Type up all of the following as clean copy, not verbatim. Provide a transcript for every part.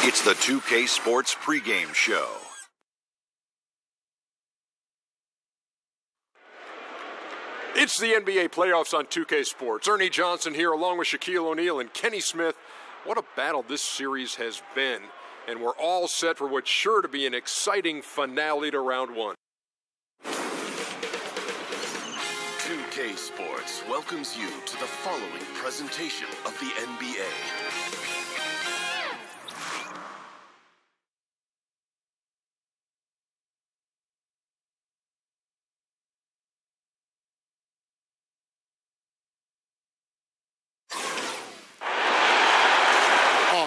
It's the 2K Sports pregame show. It's the NBA playoffs on 2K Sports. Ernie Johnson here along with Shaquille O'Neal and Kenny Smith. What a battle this series has been. And we're all set for what's sure to be an exciting finale to round one. 2K Sports welcomes you to the following presentation of the NBA.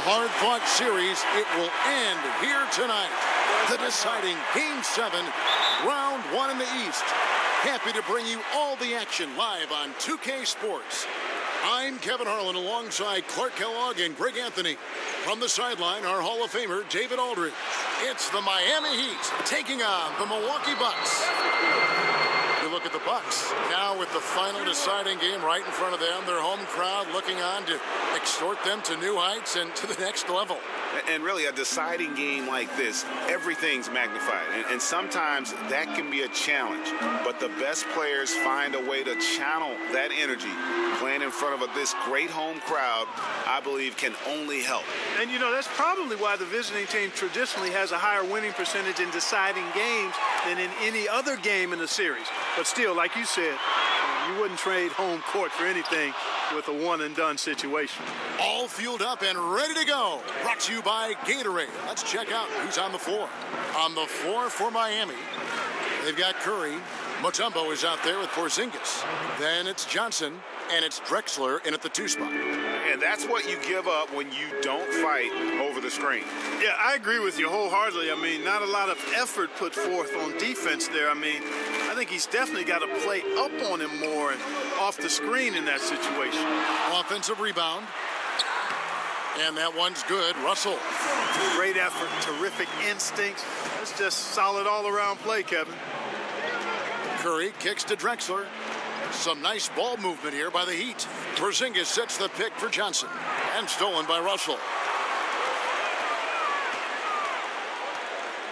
Hard-fought series, it will end here tonight. The deciding Game 7, Round 1 in the East. Happy to bring you all the action live on 2K Sports. I'm Kevin Harlan alongside Clark Kellogg and Greg Anthony. From the sideline, our Hall of Famer, David Aldridge. It's the Miami Heat taking on the Milwaukee Bucks. You look at the Bucks now with the final deciding game right in front of them. Their home crowd looking on to extort them to new heights and to the next level. And really, a deciding game like this, everything's magnified. And sometimes that can be a challenge. But the best players find a way to channel that energy. Playing in front of this great home crowd, I believe, can only help. And, you know, that's probably why the visiting team traditionally has a higher winning percentage in deciding games than in any other game in the series. But still, like you said, you wouldn't trade home court for anything with a one-and-done situation. All fueled up and ready to go. Brought to you by Gatorade. Let's check out who's on the floor. On the floor for Miami, they've got Curry. Mutombo is out there with Porzingis. Then it's Johnson, and it's Drexler in at the 2 spot. And that's what you give up when you don't fight over the screen. Yeah, I agree with you wholeheartedly. I mean, not a lot of effort put forth on defense there. I mean, I think he's definitely got to play up on him more and off the screen in that situation. Offensive rebound. And that one's good. Russell. Great effort, terrific instincts. That's just solid all-around play, Kevin. Curry kicks to Drexler. Some nice ball movement here by the Heat. Porzingis sets the pick for Johnson. And stolen by Russell.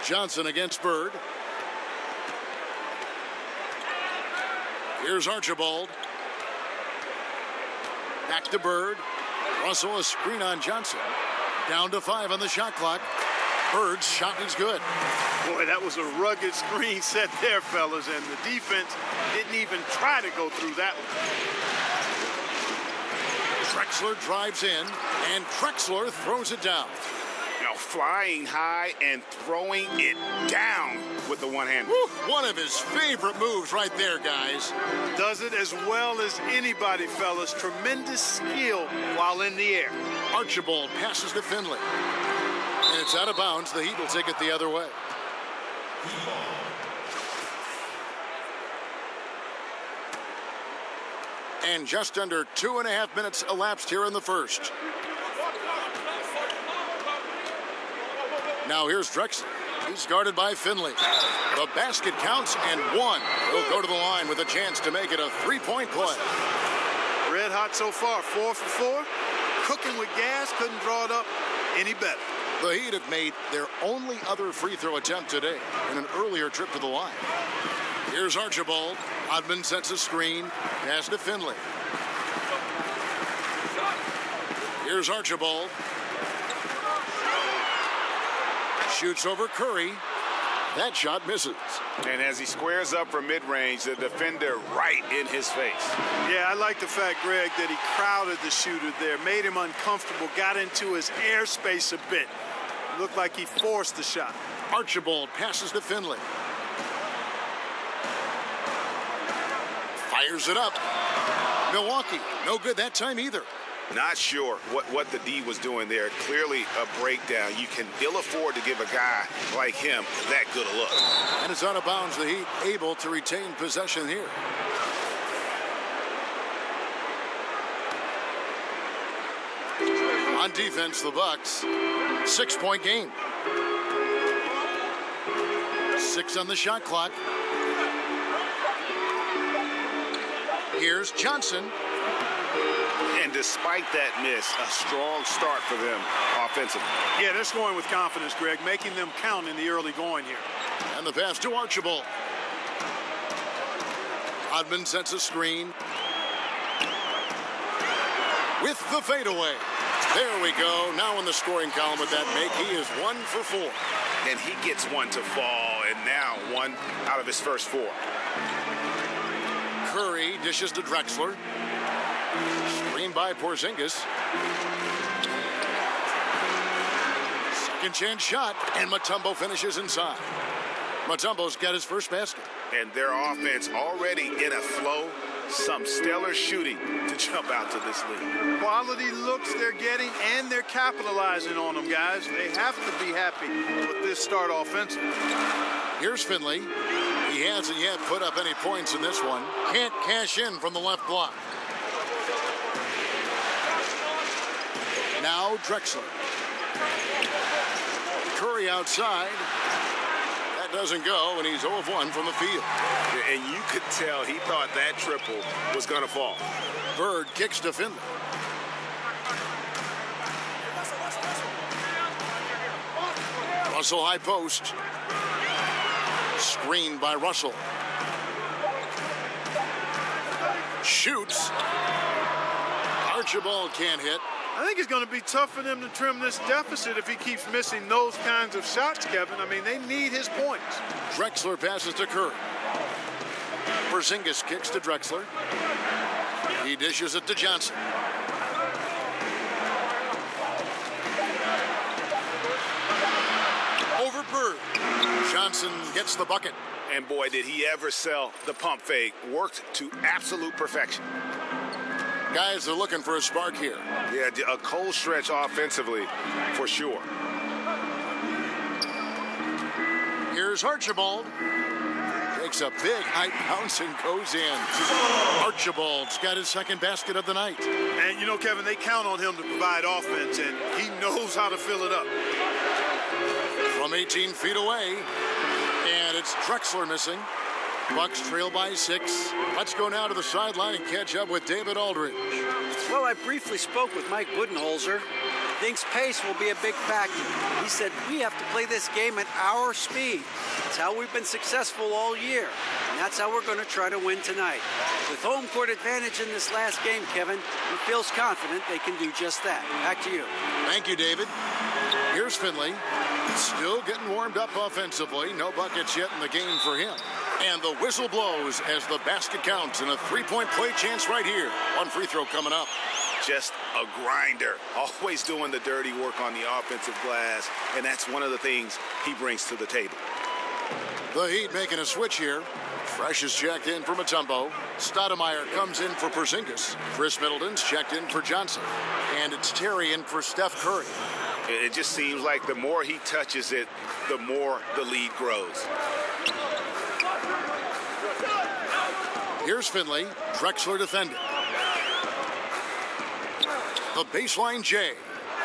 Johnson against Bird. Here's Archibald. Back to Bird. Russell, a screen on Johnson. Down to 5 on the shot clock. Bird's shot is good. Boy, that was a rugged screen set there, fellas, and the defense didn't even try to go through that one. Drexler drives in, and Drexler throws it down. You know, flying high and throwing it down with the one hand. One of his favorite moves right there, guys. Does it as well as anybody, fellas. Tremendous skill while in the air. Archibald passes to Finley. And it's out of bounds. The Heat will take it the other way. And just under 2.5 minutes elapsed here in the first. Now here's Drexler. He's guarded by Finley. The basket counts and one. He'll go to the line with a chance to make it a 3-point play. Red hot so far, 4 for 4. Cooking with gas, couldn't draw it up any better. The Heat have made their only other free throw attempt today in an earlier trip to the line. Here's Archibald. Hodman sets a screen. Pass to Finley. Here's Archibald. Shoots over Curry. That shot misses. And as he squares up for mid-range, the defender right in his face. Yeah, I like the fact, Greg, that he crowded the shooter there, made him uncomfortable, got into his airspace a bit. Looked like he forced the shot. Archibald passes to Finley. Fires it up. Milwaukee, no good that time either. Not sure what the D was doing there. Clearly a breakdown. You can ill afford to give a guy like him that good a look. And it's out of bounds. The Heat able to retain possession here. On defense, the Bucks. 6-point game. 6 on the shot clock. Here's Johnson. And despite that miss, a strong start for them offensively. Yeah, they're scoring with confidence, Greg, making them count in the early going here. And the pass to Archibald. Hodman sets a screen. With the fadeaway. There we go. Now in the scoring column with that make, he is 1 for 4. And he gets one to fall, and now 1 out of his first 4. Curry dishes to Drexler. Screen by Porzingis. Second chance shot, and Mutombo finishes inside. Mutombo's got his first basket. And their offense already in a flow. Some stellar shooting to jump out to this lead. Quality looks they're getting, and they're capitalizing on them, guys. They have to be happy with this start offensively. Here's Finley. He hasn't yet put up any points in this one. Can't cash in from the left block. Now Drexler. Curry outside. That doesn't go, and he's 0 of 1 from the field. And you could tell he thought that triple was going to fall. Bird kicks to Finley. Russell high post. Screened by Russell. Shoots. Archibald can't hit. I think it's going to be tough for them to trim this deficit if he keeps missing those kinds of shots, Kevin. I mean, they need his points. Drexler passes to Curry. Porzingis kicks to Drexler. He dishes it to Johnson. Over Bird. Johnson gets the bucket. And boy, did he ever sell the pump fake. Worked to absolute perfection. Guys are looking for a spark here. Yeah, a cold stretch offensively for sure. Here's Archibald. Takes a big high bounce and goes in. Archibald's got his second basket of the night. And, you know, Kevin, they count on him to provide offense, and he knows how to fill it up. From 18 feet away, and it's Drexler missing. Bucks trail by 6. Let's go now to the sideline and catch up with David Aldridge. Well, I briefly spoke with Mike Budenholzer. Thinks pace will be a big factor. He said we have to play this game at our speed. It's how we've been successful all year, and that's how we're going to try to win tonight. With home court advantage in this last game, Kevin, he feels confident they can do just that. Back to you. Thank you, David. Here's Finley. Still getting warmed up offensively. No buckets yet in the game for him. And the whistle blows as the basket counts, and a three-point play chance right here. One free throw coming up. Just a grinder. Always doing the dirty work on the offensive glass, and that's one of the things he brings to the table. The Heat making a switch here. Fresh is checked in for Mutombo. Stoudemire comes in for Porzingis. Chris Middleton's checked in for Johnson. And it's Terry in for Steph Curry. It just seems like the more he touches it, the more the lead grows. Here's Finley. Drexler defending. The baseline J.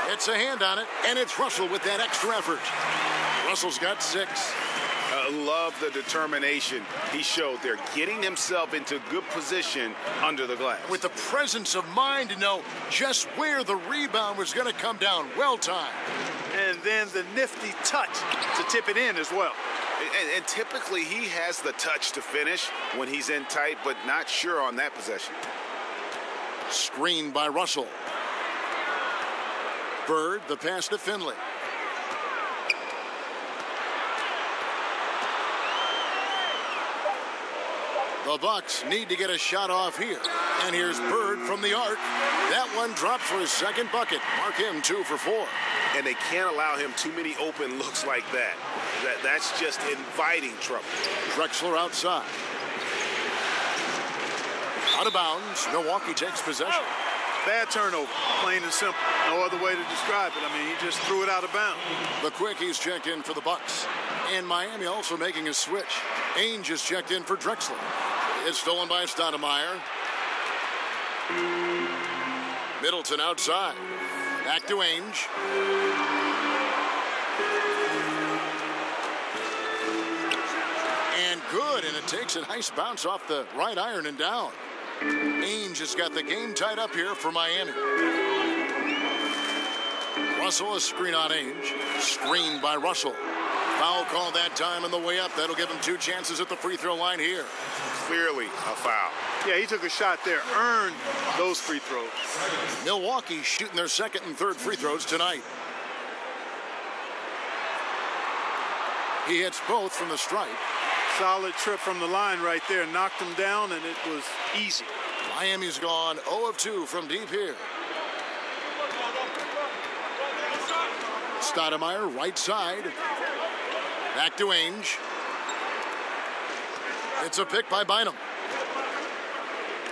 It's a hand on it, and it's Russell with that extra effort. Russell's got 6. Love the determination he showed there, getting himself into good position under the glass. With the presence of mind to know just where the rebound was going to come down. Well timed. And then the nifty touch to tip it in as well. And typically he has the touch to finish when he's in tight, but not sure on that possession. Screened by Russell. Bird, the pass to Finley. The Bucks need to get a shot off here. And here's Bird from the arc. That one dropped for his second bucket. Mark him 2 for 4. And they can't allow him too many open looks like that. That's just inviting trouble. Drexler outside. Out of bounds. Milwaukee takes possession. Bad turnover, plain and simple. No other way to describe it. I mean, he just threw it out of bounds. The Quickies checked in for the Bucks. And Miami also making a switch. Ainge is checked in for Drexler. It's stolen by Stoudemire. Middleton outside. Back to Ainge. And good, and it takes a nice bounce off the right iron and down. Ainge has got the game tied up here for Miami. Russell, a screen on Ainge. Screened by Russell. Foul call that time on the way up. That'll give him 2 chances at the free throw line here. Clearly a foul. Yeah, he took a shot there, earned those free throws. Milwaukee shooting their second and third free throws tonight. He hits both from the stripe. Solid trip from the line right there. Knocked him down, and it was easy. Miami's gone 0 of 2 from deep here. Stoudemire, right side. Back to Ainge. It's a pick by Bynum.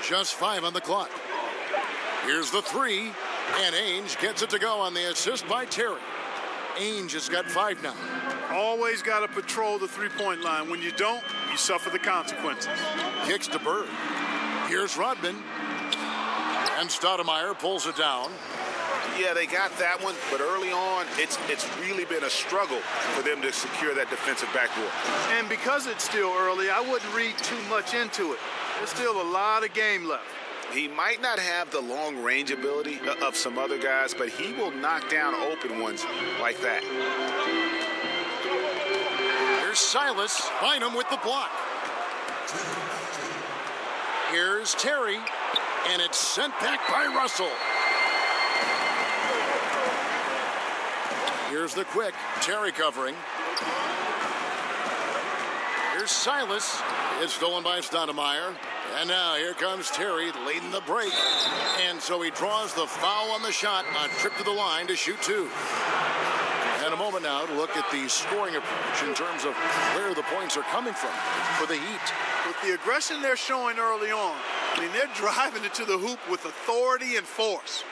Just 5 on the clock. Here's the 3, and Ainge gets it to go on the assist by Terry. Ainge has got 5 now. Always got to patrol the three-point line. When you don't, you suffer the consequences. Kicks to Bird. Here's Rodman. And Stoudemire pulls it down. Yeah, they got that one, but early on, it's really been a struggle for them to secure that defensive backboard. And because it's still early, I wouldn't read too much into it. There's still a lot of game left. He might not have the long range ability of some other guys, but he will knock down open ones like that. Here's Silas. Bynum with the block. Here's Terry, and it's sent back by Russell. Here's the quick. Terry covering. Here's Silas. It's stolen by Stoudemire. And now here comes Terry leading the break. And so he draws the foul on the shot on trip to the line to shoot 2. And a moment now to look at the scoring approach in terms of where the points are coming from for the Heat. With the aggression they're showing early on, I mean, they're driving it to the hoop with authority and force.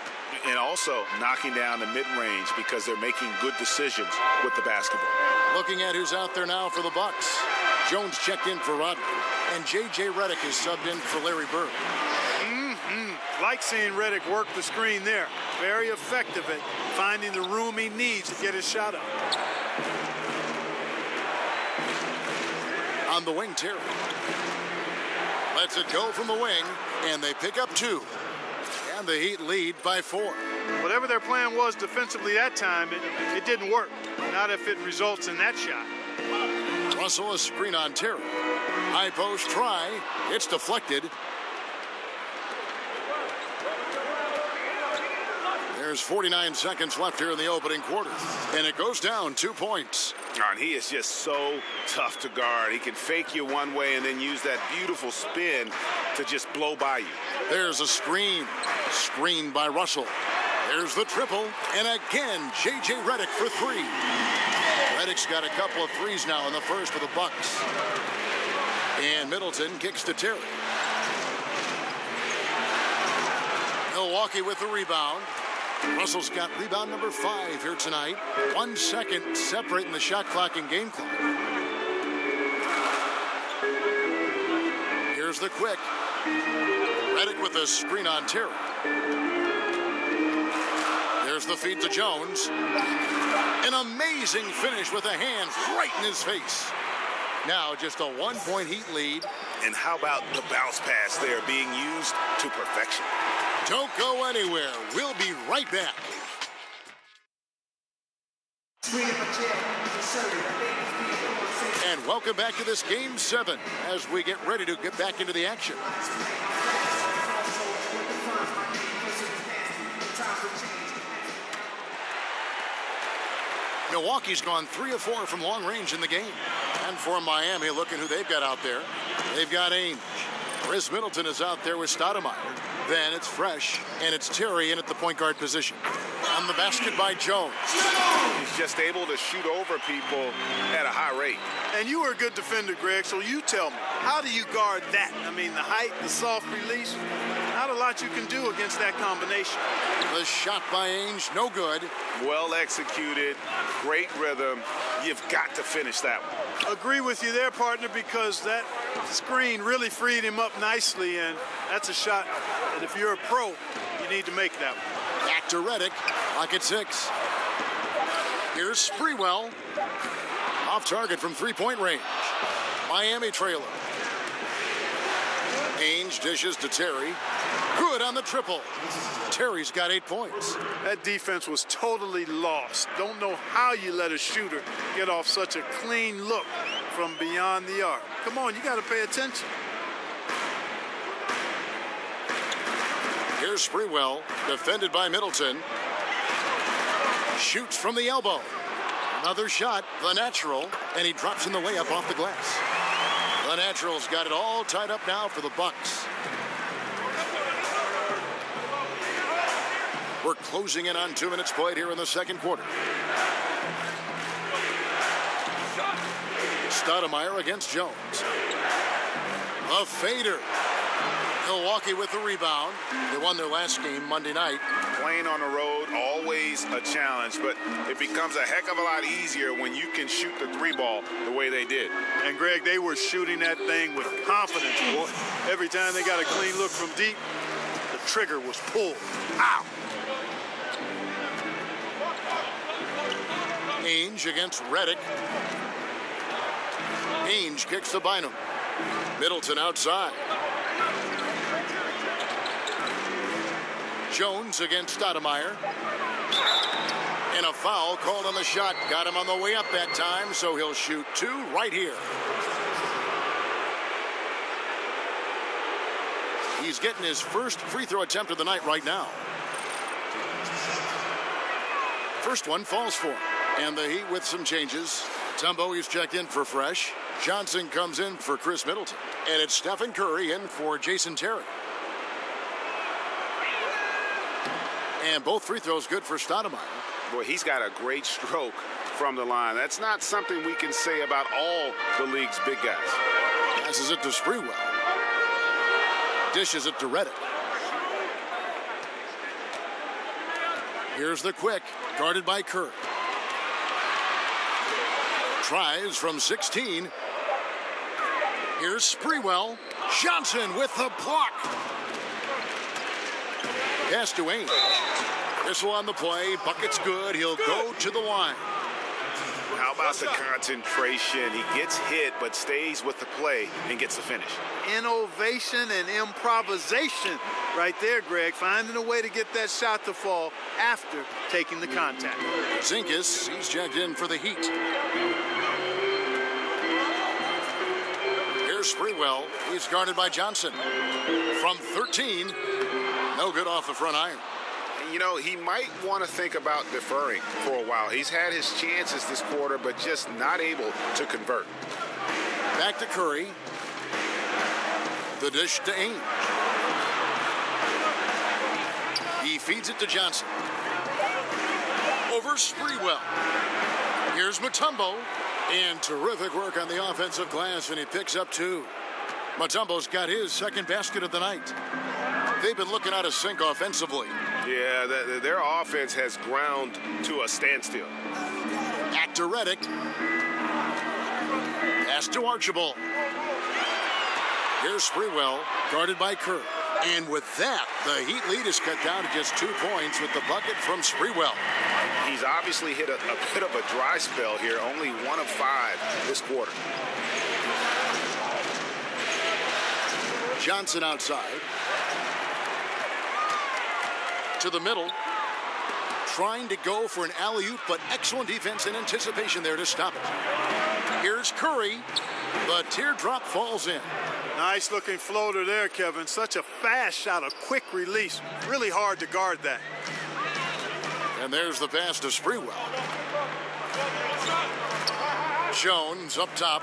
And also knocking down the mid-range because they're making good decisions with the basketball. Looking at who's out there now for the Bucks. Jones checked in for Rodman, and J.J. Redick is subbed in for Larry Bird. Like seeing Redick work the screen there. Very effective at finding the room he needs to get his shot up. On the wing, Terry. Lets it go from the wing, and they pick up 2. And the Heat lead by 4. Whatever their plan was defensively that time, it didn't work. Not if it results in that shot. Russell, a screen on Terry. High post try. It's deflected. There's 49 seconds left here in the opening quarter. And it goes down 2 points. And he is just so tough to guard. He can fake you one way and then use that beautiful spin to just blow by you. There's a screen. Screened by Russell. There's the triple. And again, J.J. Redick for 3. Redick's got a couple of threes now in the first for the Bucks. And Middleton kicks to Terry. Milwaukee with the rebound. Russell's got rebound number 5 here tonight. 1 second separating the shot clock and game clock. Here's the quick. Redick with a screen on Terry. There's the feed to Jones. An amazing finish with a hand right in his face. Now just a 1-point Heat lead. And how about the bounce pass there being used to perfection? Don't go anywhere. We'll be right back. And welcome back to this Game 7 as we get ready to get back into the action. Milwaukee's gone 3 of 4 from long range in the game. And for Miami, looking who they've got out there. They've got Ainge. Chris Middleton is out there with Stoudemire. Then it's Fresh, and it's Terry in at the point guard position. On the basket by Jones. He's just able to shoot over people at a high rate. And you were a good defender, Greg, so you tell me, how do you guard that? I mean, the height, the soft release, not a lot you can do against that combination. The shot by Ainge, no good. Well executed, great rhythm. You've got to finish that one. Agree with you there, partner, because that screen really freed him up nicely, and that's a shot that if you're a pro, you need to make that one. Back to Redick, lock at 6. Here's Sprewell. Off target from 3-point range. Miami trailer. Ainge dishes to Terry. Good on the triple. Terry's got 8 points. That defense was totally lost. Don't know how you let a shooter get off such a clean look from beyond the arc. Come on, you got to pay attention. Here's Sprewell, defended by Middleton. Shoots from the elbow. Another shot, the natural, and he drops in the way up off the glass. The natural's got it all tied up now for the Bucks. We're closing in on 2 minutes played here in the second quarter. Stoudemire against Jones. A fader. Milwaukee with the rebound. They won their last game Monday night. Playing on the road, always a challenge, but it becomes a heck of a lot easier when you can shoot the 3-ball the way they did. And, Greg, they were shooting that thing with confidence. Boy, every time they got a clean look from deep, the trigger was pulled. Ow! Ainge against Redick. Ainge kicks to Bynum. Middleton outside. Jones against Stoudemire. And a foul called on the shot. Got him on the way up that time, so he'll shoot 2 right here. He's getting his first free throw attempt of the night right now. First one falls for him. And the Heat with some changes. Tumbo is checked in for Fresh. Johnson comes in for Chris Middleton. And it's Stephen Curry in for Jason Terry. And both free throws good for Stoudemire. Boy, he's got a great stroke from the line. That's not something we can say about all the league's big guys. Passes it to Sprewell. Dishes it to Redick. Here's the quick, guarded by Curry. Tries from 16. Here's Sprewell. Johnson with the block. Pass to Ainge. Whistle on the play. Bucket's good. He'll go to the line. How about the concentration? He gets hit, but stays with the play and gets the finish. Innovation and improvisation right there, Greg. Finding a way to get that shot to fall after taking the contact. Zinkas, he's checked in for the Heat. Here's Sprewell. He's guarded by Johnson. From 13, no good off the front iron. You know, he might want to think about deferring for a while. He's had his chances this quarter, but just not able to convert. Back to Curry. The dish to Ainge. He feeds it to Johnson. Over Sprewell. Here's Mutombo. And terrific work on the offensive glass, and he picks up 2. Mutombo's got his second basket of the night. They've been looking out of sync offensively. Yeah, their offense has ground to a standstill. Back to Redick. Pass to Archibald. Here's Sprewell, guarded by Curry. And with that, the Heat lead is cut down to just 2 points with the bucket from Sprewell. He's obviously hit a bit of a dry spell here, only 1 of 5 this quarter. Johnson outside. To the middle. Trying to go for an alley-oop, but excellent defense and anticipation there to stop it. Here's Curry. The teardrop falls in. Nice looking floater there, Kevin. Such a fast shot, a quick release. Really hard to guard that. And there's the pass to Sprewell. Jones up top.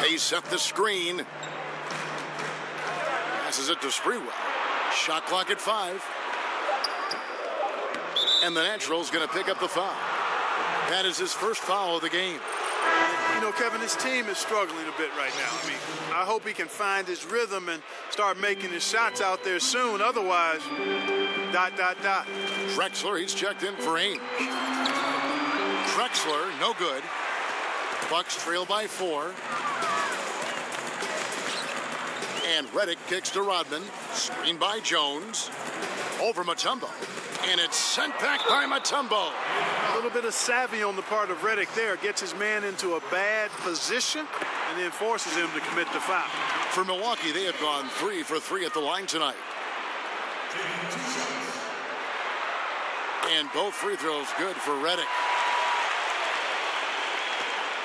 They set the screen. Passes it to Sprewell. Shot clock at 5. And the Natural's going to pick up the foul. That is his first foul of the game. You know, Kevin, his team is struggling a bit right now. I mean, I hope he can find his rhythm and start making his shots out there soon. Otherwise, ... Drexler, he's checked in for Ainge. Drexler, no good. Bucks trail by 4. And Redick kicks to Rodman. Screen by Jones. Over Mutombo. And it's sent back by Mutombo. A little bit of savvy on the part of Redick there. Gets his man into a bad position and then forces him to commit the foul. For Milwaukee, they have gone 3 for 3 at the line tonight. And both free throws good for Redick.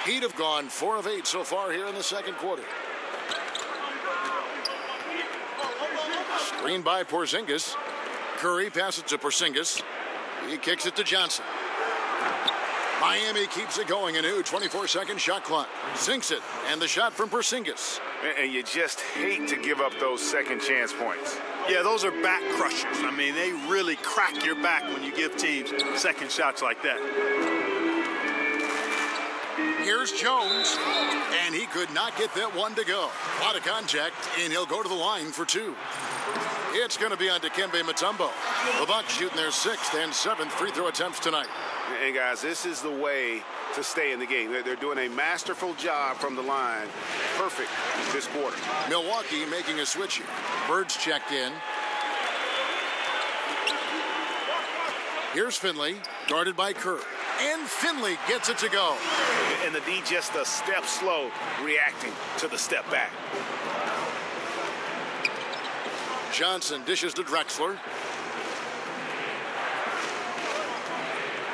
Heat have gone 4 of 8 so far here in the second quarter. Screen by Porzingis. Curry passes to Porzingis. He kicks it to Johnson. Miami keeps it going. A new 24-second shot clock. Sinks it. And the shot from Porzingis. And you just hate to give up those second chance points. Yeah, those are back crushers. I mean, they really crack your back when you give teams second shots like that. Here's Jones, and he could not get that one to go. A lot of contact, and he'll go to the line for 2. It's going to be on Dikembe Mutombo. The Bucks shooting their 6th and 7th free throw attempts tonight. And guys, this is the way to stay in the game. They're doing a masterful job from the line. Perfect this quarter. Milwaukee making a switch here. Bird's checked in. Here's Finley, guarded by Kerr. And Finley gets it to go. And the D just a step slow, reacting to the step back. Johnson dishes to Drexler.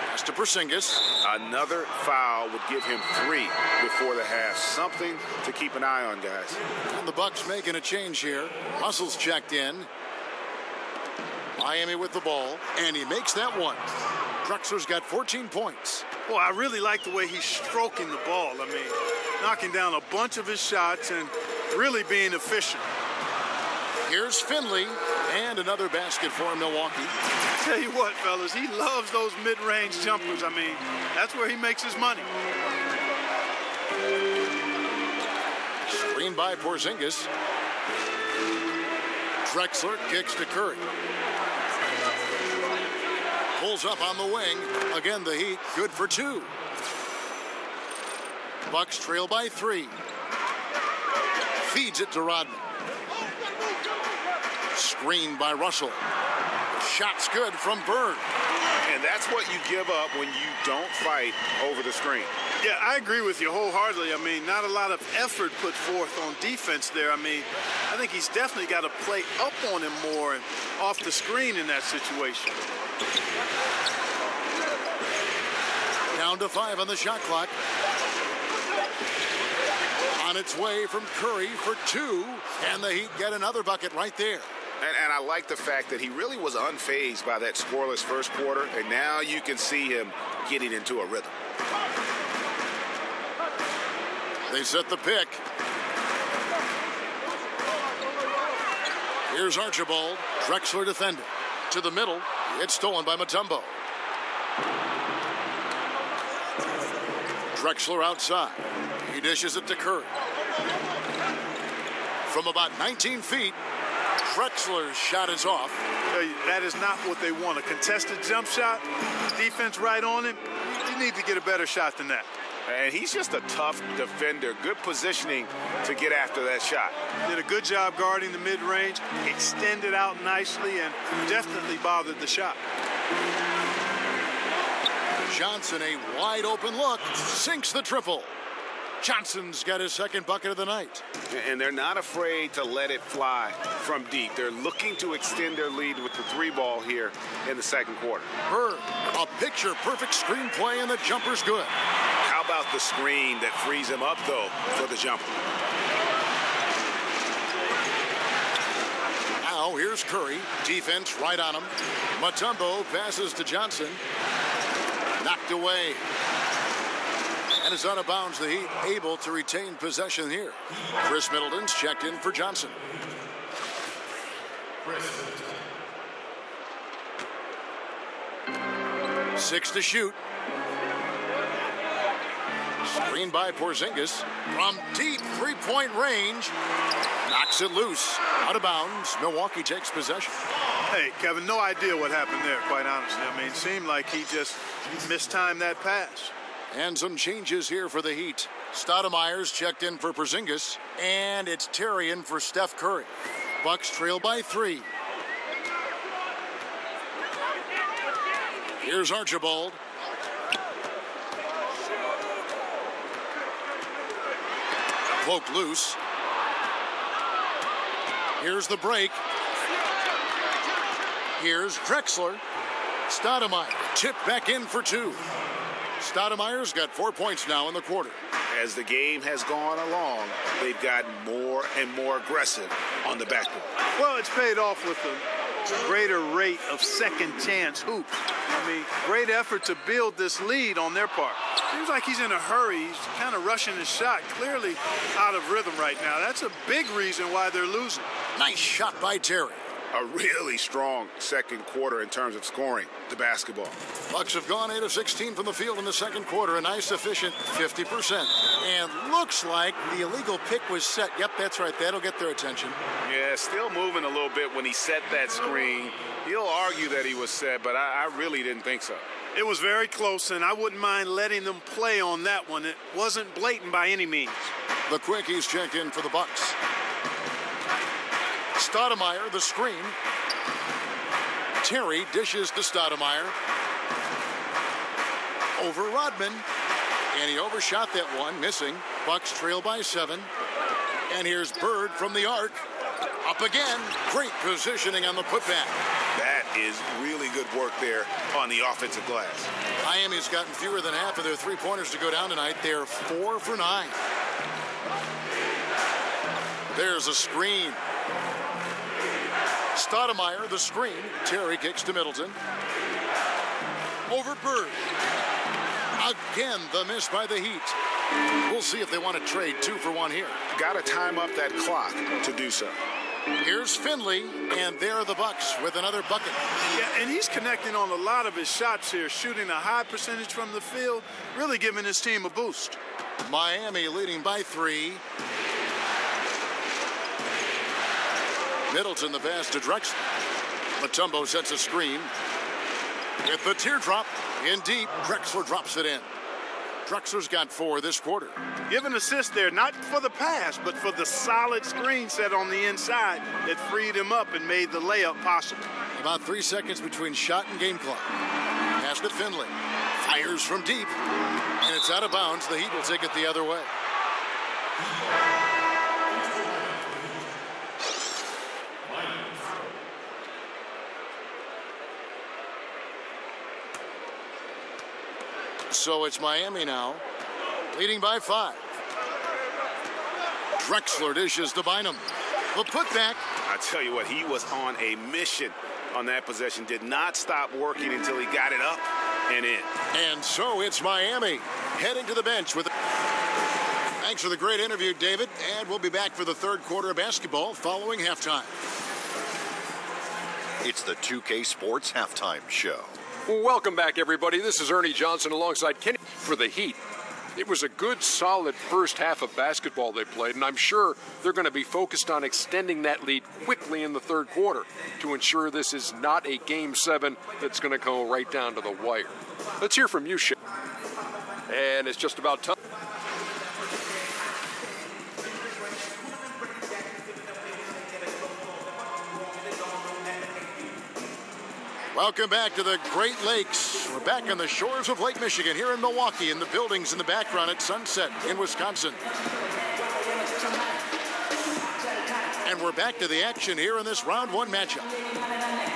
Pass to Porzingis. Another foul would give him 3 before the half. Something to keep an eye on, guys. And the Bucks making a change here. Russell's checked in. Miami with the ball, and he makes that one. Drexler's got 14 points. Well, I really like the way he's stroking the ball. I mean, knocking down a bunch of his shots and really being efficient. Here's Finley, and another basket for Milwaukee. Tell you what, fellas, he loves those mid-range jumpers. I mean, that's where he makes his money. Screen by Porzingis. Drexler kicks to Curry. Pulls up on the wing. Again, the Heat good for 2. Bucks trail by 3. Feeds it to Rodman. Screen by Russell. Shot's good from Bird. And that's what you give up when you don't fight over the screen. Yeah, I agree with you wholeheartedly. I mean, not a lot of effort put forth on defense there. I mean, I think he's definitely got to play up on him more and off the screen in that situation. Down to 5 on the shot clock. On its way from Curry for 2, and the Heat get another bucket right there. And I like the fact that he really was unfazed by that scoreless first quarter, and now you can see him getting into a rhythm. They set the pick. Here's Archibald. Drexler defending. To the middle. It's stolen by Mutombo. Drexler outside. He dishes it to Curry. From about 19 feet, Drexler's shot is off. That is not what they want. A contested jump shot, defense right on him. You need to get a better shot than that. And he's just a tough defender. Good positioning to get after that shot. Did a good job guarding the mid-range, extended out nicely, and definitely bothered the shot. Johnson, a wide open look, sinks the triple. Johnson's got his second bucket of the night. And they're not afraid to let it fly from deep. They're looking to extend their lead with the 3 ball here in the second quarter. Bird, a picture-perfect screenplay, and the jumper's good. How about the screen that frees him up, though, for the jumper? Now here's Curry. Defense right on him. Mutombo passes to Johnson. Knocked away. And is out of bounds. The Heat able to retain possession here. Chris Middleton's checked in for Johnson. 6 to shoot. Screen by Porzingis. From deep three-point range. Knocks it loose. Out of bounds. Milwaukee takes possession. Hey, Kevin, no idea what happened there, quite honestly. I mean, it seemed like he just mistimed that pass. And some changes here for the Heat. Stoudemire's checked in for Porzingis. And it's Terry in for Steph Curry. Bucks trail by 3. Here's Archibald. Poked loose. Here's the break. Here's Drexler. Stoudemire tipped back in for 2. Stoudemire's got 4 points now in the quarter. As the game has gone along, they've gotten more and more aggressive on the backboard. Well, it's paid off with a greater rate of second chance hoops. I mean, great effort to build this lead on their part. Seems like he's in a hurry. He's kind of rushing his shot, clearly out of rhythm right now. That's a big reason why they're losing. Nice shot by Terry. A really strong second quarter in terms of scoring the basketball. Bucks have gone 8 of 16 from the field in the second quarter, a nice efficient 50%. And looks like the illegal pick was set. Yep, that's right. That'll get their attention. Yeah, still moving a little bit when he set that screen. He'll argue that he was set, but I really didn't think so. It was very close, and I wouldn't mind letting them play on that one. It wasn't blatant by any means. The quickies check in for the Bucks. Stoudemire, the screen. Terry dishes to Stoudemire. Over Rodman. And he overshot that one, missing. Bucks trail by 7. And here's Bird from the arc. Up again. Great positioning on the putback. That is really good work there on the offensive glass. Miami's gotten fewer than half of their three-pointers to go down tonight. They're 4 for 9. There's a screen. Stoudemire, the screen. Terry kicks to Middleton. Over Bird. Again, the miss by the Heat. We'll see if they want to trade 2 for 1 here. Got to time up that clock to do so. Here's Finley, and there are the Bucks with another bucket. Yeah, and he's connecting on a lot of his shots here, shooting a high percentage from the field, really giving his team a boost. Miami leading by 3. Middleton the pass to Drexler. Mutombo sets a screen. With the teardrop in deep, Drexler drops it in. Drexler's got 4 this quarter. Give an assist there, not for the pass, but for the solid screen set on the inside that freed him up and made the layup possible. About 3 seconds between shot and game clock. Pass to Finley. Fires from deep. And it's out of bounds. The Heat will take it the other way. So it's Miami now, leading by 5. Drexler dishes to Bynum. The putback. I tell you what, he was on a mission on that possession. Did not stop working until he got it up and in. And so it's Miami heading to the bench with. Thanks for the great interview, David. And we'll be back for the third quarter of basketball following halftime. It's the 2K Sports Halftime Show. Welcome back, everybody. This is Ernie Johnson alongside Kenny for the Heat. It was a good, solid first half of basketball they played, and I'm sure they're going to be focused on extending that lead quickly in the third quarter to ensure this is not a Game 7 that's going to go right down to the wire. Let's hear from you, Shane. And it's just about time. Welcome back to the Great Lakes. We're back on the shores of Lake Michigan here in Milwaukee, in the buildings in the background at Sunset in Wisconsin. And we're back to the action here in this round 1 matchup.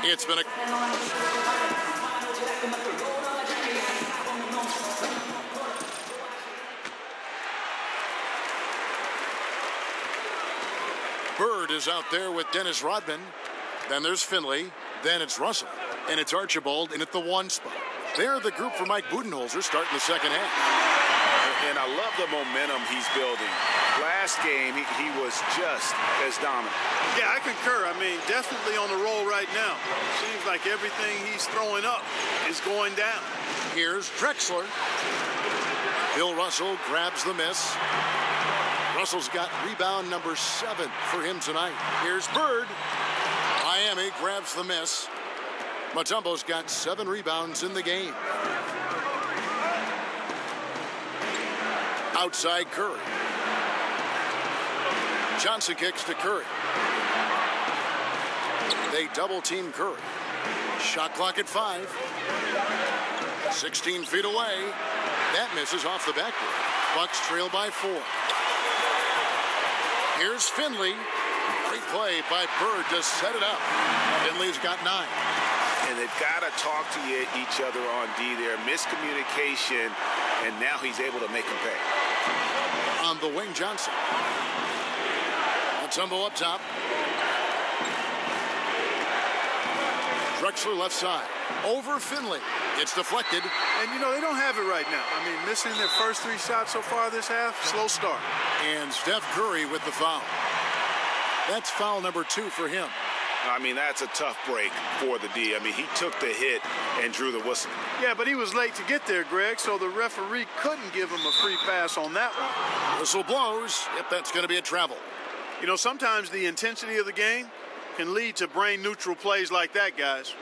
It's been a... Bird is out there with Dennis Rodman. Then there's Finley. Then it's Russell. And it's Archibald in at the 1 spot. They're the group for Mike Budenholzer starting the second half. And I love the momentum he's building. Last game, he was just as dominant. Yeah, I concur. I mean, definitely on the roll right now. Seems like everything he's throwing up is going down. Here's Drexler. Bill Russell grabs the miss. Russell's got rebound number 7 for him tonight. Here's Bird. Miami grabs the miss. Mutombo's got 7 rebounds in the game. Outside Curry. Johnson kicks to Curry. They double team Curry. Shot clock at 5. 16 feet away. That misses off the backboard. Bucks trail by 4. Here's Finley. Great play by Bird to set it up. Finley's got 9. And they've got to talk to each other on D there. Miscommunication, and now he's able to make him pay. On the wing, Johnson. Mutombo up top. Drexler left side. Over Finley. It's deflected. And, you know, they don't have it right now. I mean, missing their first 3 shots so far this half, slow start. And Steph Curry with the foul. That's foul number 2 for him. I mean, that's a tough break for the D. I mean, he took the hit and drew the whistle. Yeah, but he was late to get there, Greg, so the referee couldn't give him a free pass on that one. Whistle blows. Yep, that's going to be a travel. You know, sometimes the intensity of the game can lead to brain-neutral plays like that, guys.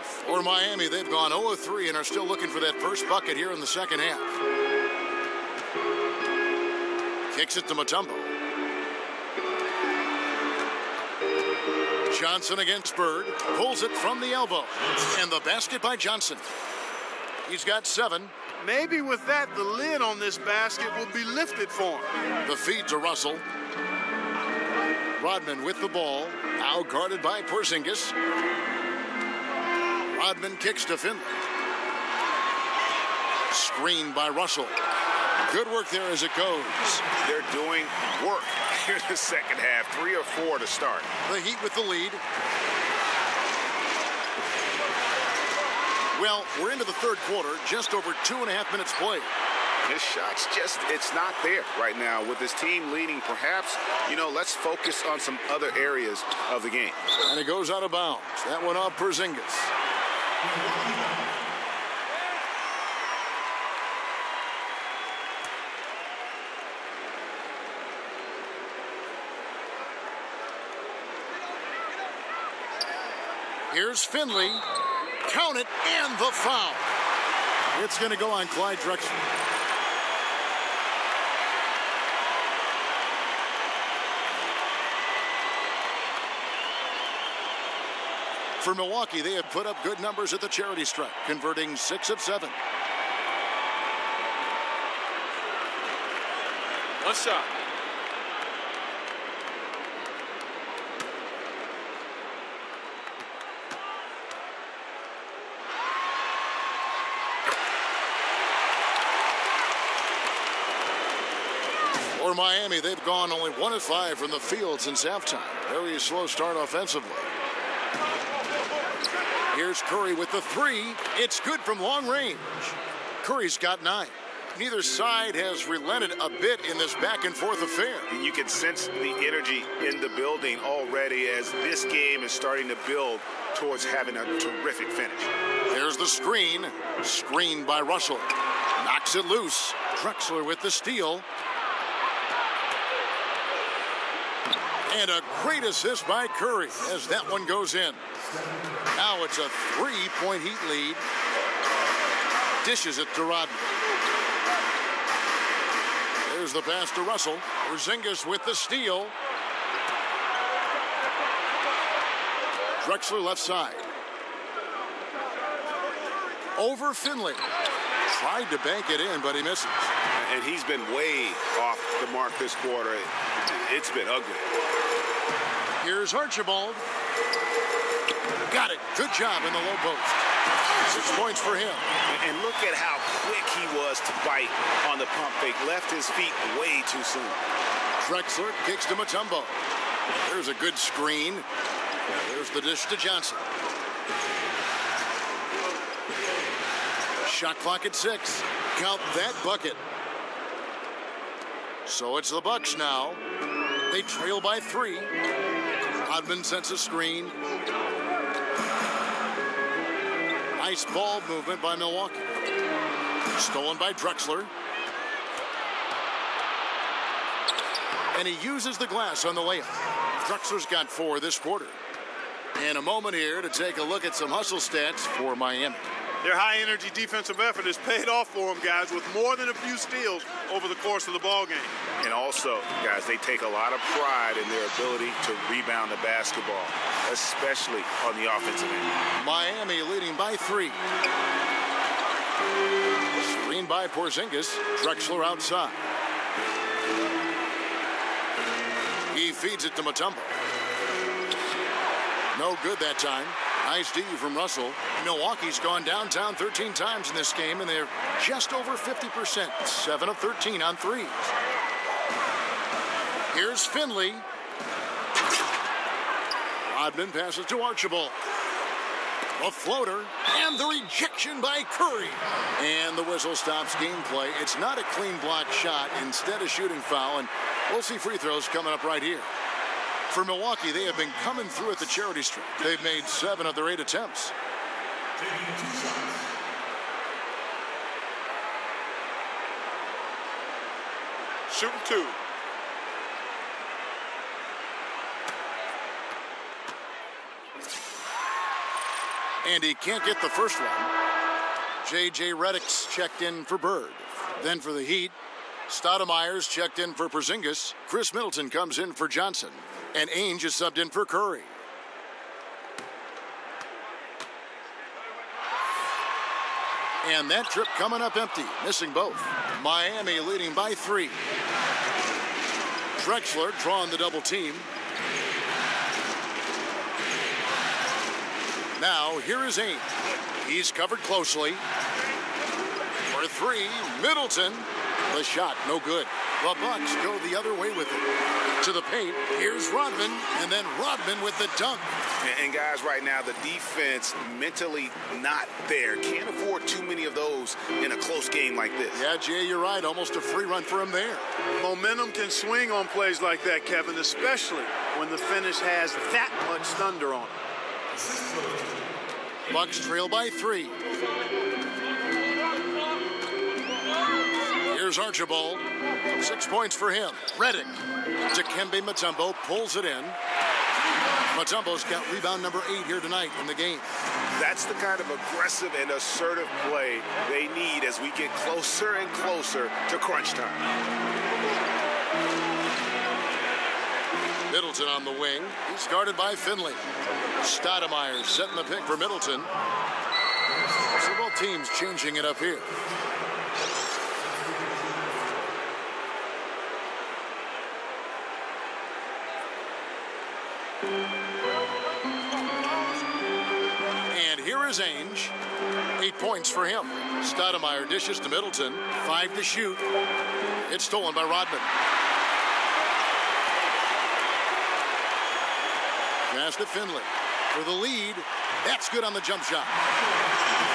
For Miami, they've gone 0-3 and are still looking for that first bucket here in the second half. Kicks it to Mutombo. Johnson against Bird. Pulls it from the elbow. And the basket by Johnson. He's got 7. Maybe with that, the lid on this basket will be lifted for him. The feed to Russell. Rodman with the ball. Now guarded by Porzingis. Rodman kicks to Finley. Screen by Russell. Good work there as it goes. They're doing work here in the second half. 3 or 4 to start. The Heat with the lead. Well, we're into the third quarter. Just over 2.5 minutes played. His shot's just, it's not there right now. With his team leading, perhaps, you know, let's focus on some other areas of the game. And it goes out of bounds. That one off Porzingis. Here's Finley. Count it, and the foul. It's going to go on Clyde Drexler. For Milwaukee, they have put up good numbers at the charity stripe, converting 6 of 7. One shot. For Miami, they've gone only 1 of 5 from the field since halftime. Very slow start offensively. Here's Curry with the 3. It's good from long range. Curry's got 9. Neither side has relented a bit in this back-and-forth affair. And you can sense the energy in the building already as this game is starting to build towards having a terrific finish. There's the screen. Screen by Russell. Knocks it loose. Drexler with the steal. And a great assist by Curry as that one goes in. Now it's a 3-point Heat lead. Dishes it to Rodman. There's the pass to Russell. Porzingis with the steal. Drexler left side. Over Finley. Tried to bank it in, but he misses. And he's been way off the mark this quarter. It's been ugly. Here's Archibald. Got it. Good job in the low post. 6 points for him. And look at how quick he was to bite on the pump fake. Left his feet way too soon. Drexler kicks to Mutombo. There's a good screen. There's the dish to Johnson. Shot clock at 6. Count that bucket. So it's the Bucks now. They trail by 3. Rodman sends a screen. Nice ball movement by Milwaukee. Stolen by Drexler. And he uses the glass on the layup. Drexler's got 4 this quarter. And a moment here to take a look at some hustle stats for Miami. Their high-energy defensive effort has paid off for them, guys, with more than a few steals over the course of the ball game. And also, guys, they take a lot of pride in their ability to rebound the basketball. especially on the offensive end. Miami leading by 3. Screen by Porzingis. Drexler outside. He feeds it to Mutombo. No good that time. Nice D from Russell. Milwaukee's gone downtown 13 times in this game, and they're just over 50%. 7 of 13 on threes. Here's Finley. Rodman passes to Archibald. A floater, and the rejection by Curry. And the whistle stops gameplay. It's not a clean block shot, instead a shooting foul, and we'll see free throws coming up right here. For Milwaukee, they have been coming through at the charity stripe. They've made 7 of their 8 attempts. Shooting 2. And he can't get the first one. J.J. Redick's checked in for Bird. Then for the Heat, Stoudemire's checked in for Porzingis. Chris Middleton comes in for Johnson. And Ainge is subbed in for Curry. And that trip coming up empty, missing both. Miami leading by 3. Drexler drawing the double team. Now, here is Ainge. He's covered closely. For 3, Middleton. The shot, no good. The Bucks go the other way with it. To the paint, here's Rodman, and then Rodman with the dunk. And guys, right now, the defense mentally not there. Can't afford too many of those in a close game like this. Yeah, Jay, you're right. Almost a free run for him there. Momentum can swing on plays like that, Kevin, especially when the finish has that much thunder on it. Bucks trail by 3. Here's Archibald. 6 points for him. Redick. Dikembe Mutombo pulls it in. Mutombo's got rebound number 8 here tonight in the game. That's the kind of aggressive and assertive play they need as we get closer and closer to crunch time. Middleton on the wing. He's guarded by Finley. Stoudemire setting the pick for Middleton. So both teams changing it up here. And here is Ainge. 8 points for him. Stoudemire dishes to Middleton. 5 to shoot. It's stolen by Rodman. Pass to Finley for the lead. That's good on the jump shot.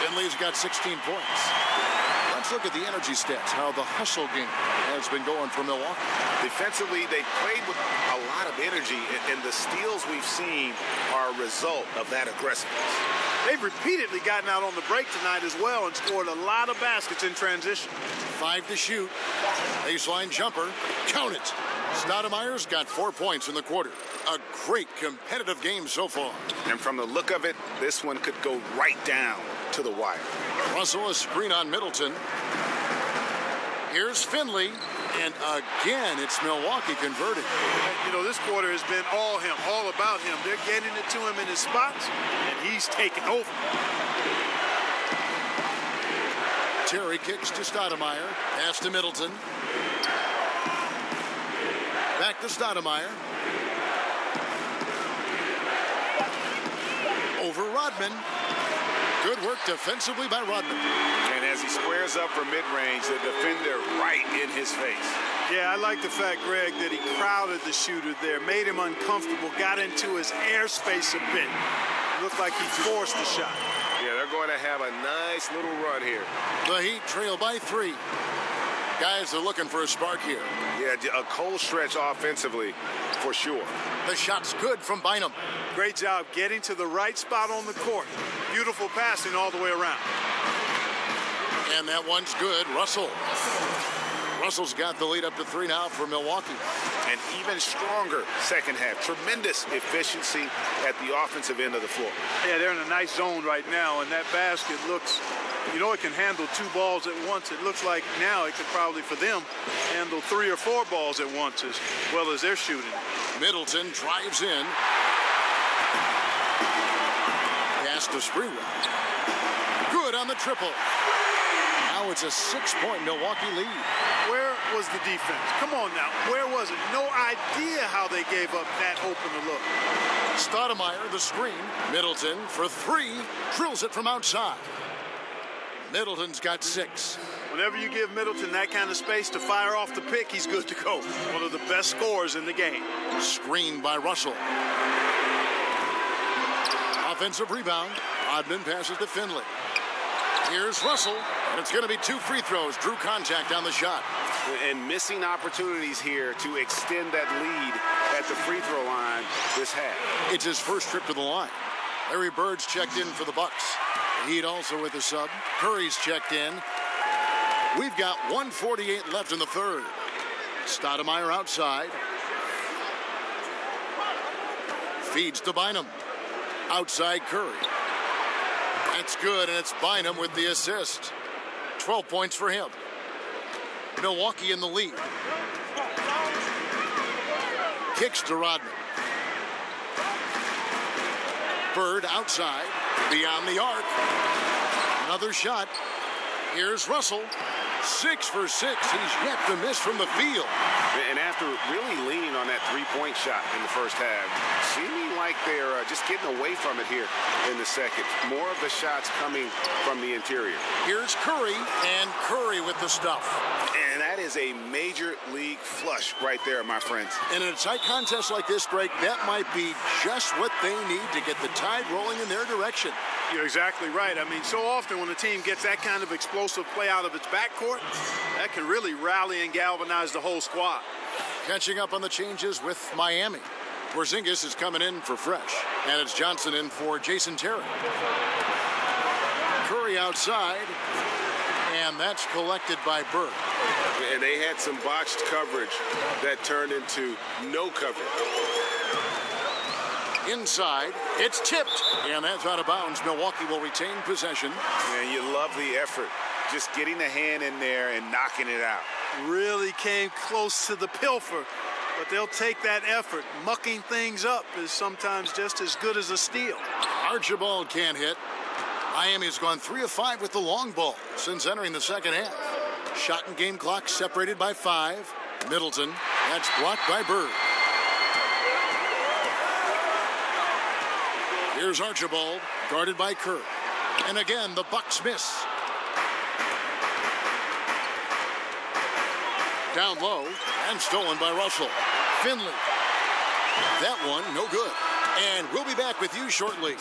Finley's got 16 points. Let's look at the energy stats, how the hustle game has been going for Milwaukee. Defensively, they played with a lot of energy, and the steals we've seen are a result of that aggressiveness. They've repeatedly gotten out on the break tonight as well and scored a lot of baskets in transition. 5 to shoot. Baseline jumper. Count it. Stoudemire's got 4 points in the quarter. A great competitive game so far. And from the look of it, this one could go right down to the wire. Russell, a screen on Middleton. Here's Finley. And again, it's Milwaukee converting. You know, this quarter has been all him, all about him. They're getting it to him in his spots, and he's taking over. Terry kicks to Stoudemire. Pass to Middleton. Back to Stoudemire. Over Rodman. Good work defensively by Rodman. And as he squares up for mid-range, the defender right in his face. Yeah, I like the fact, Greg, that he crowded the shooter there, made him uncomfortable, got into his airspace a bit. Looked like he forced the shot. Yeah, they're going to have a nice little run here. The Heat trail by 3. Guys are looking for a spark here. Yeah, a cold stretch offensively, for sure. The shot's good from Bynum. Great job getting to the right spot on the court. Beautiful passing all the way around. And that one's good. Russell. Russell's got the lead up to 3 now for Milwaukee. An even stronger second half. Tremendous efficiency at the offensive end of the floor. Yeah, they're in a nice zone right now, and that basket looks, you know, it can handle 2 balls at once. It looks like now it could probably, for them, handle 3 or 4 balls at once as well as they're shooting. Middleton drives in. Pass to Sprewell. Good on the triple. Now it's a 6-point Milwaukee lead. Where was the defense? Come on now. Where was it? No idea how they gave up that open look. Stoudemire, the screen. Middleton for 3. Drills it from outside. Middleton's got 6. Whenever you give Middleton that kind of space to fire off the pick, he's good to go. One of the best scorers in the game. Screened by Russell. Offensive rebound. Rodman passes to Finley. Here's Russell, and it's going to be 2 free throws. Drew contact on the shot. And missing opportunities here to extend that lead at the free throw line this half. It's his first trip to the line. Larry Bird's checked in for the Bucks. Heat also with a sub. Curry's checked in. We've got 1:48 left in the third. Stoudemire outside. Feeds to Bynum. Outside Curry. That's good, and it's Bynum with the assist. 12 points for him. Milwaukee in the lead. Kicks to Rodman. Bird outside. Beyond the arc. Another shot. Here's Russell. 6 for 6. He's yet to miss from the field. And after really leaning on that three-point shot in the first half, seeming like they're just getting away from it here in the second. More of the shots coming from the interior. Here's Curry, and Curry with the stuff. And that is a major league flush right there, my friends. And in a tight contest like this, Greg, that might be just what they need to get the tide rolling in their direction. You're exactly right. I mean, so often when a team gets that kind of explosive play out of its backcourt, that can really rally and galvanize the whole squad. Catching up on the changes with Miami. Porzingis is coming in for Fresh, and it's Johnson in for Jason Terry. Curry outside, and that's collected by Bird. And they had some botched coverage that turned into no coverage. Inside, it's tipped, and that's out of bounds. Milwaukee will retain possession. And you love the effort, just getting the hand in there and knocking it out. Really came close to the pilfer, but they'll take that effort. Mucking things up is sometimes just as good as a steal. Archibald can't hit. Miami's gone 3 of 5 with the long ball since entering the second half. Shot and game clock separated by 5. Middleton, that's blocked by Bird. Here's Archibald, guarded by Kerr. And again, the Bucks miss. Down low, and stolen by Russell. Finley. That one, no good. And we'll be back with you shortly.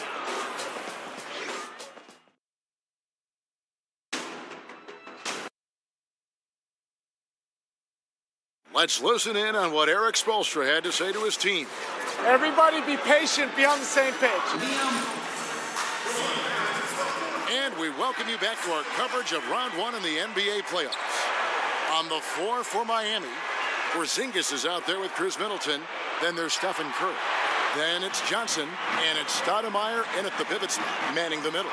Let's listen in on what Eric Spoelstra had to say to his team. Everybody be patient, be on the same page. And we welcome you back to our coverage of round 1 in the NBA playoffs. On the floor for Miami, Porzingis is out there with Chris Middleton. Then there's Stephen Curry. Then it's Johnson, and it's Stoudemire in at the pivot spot, manning the middle.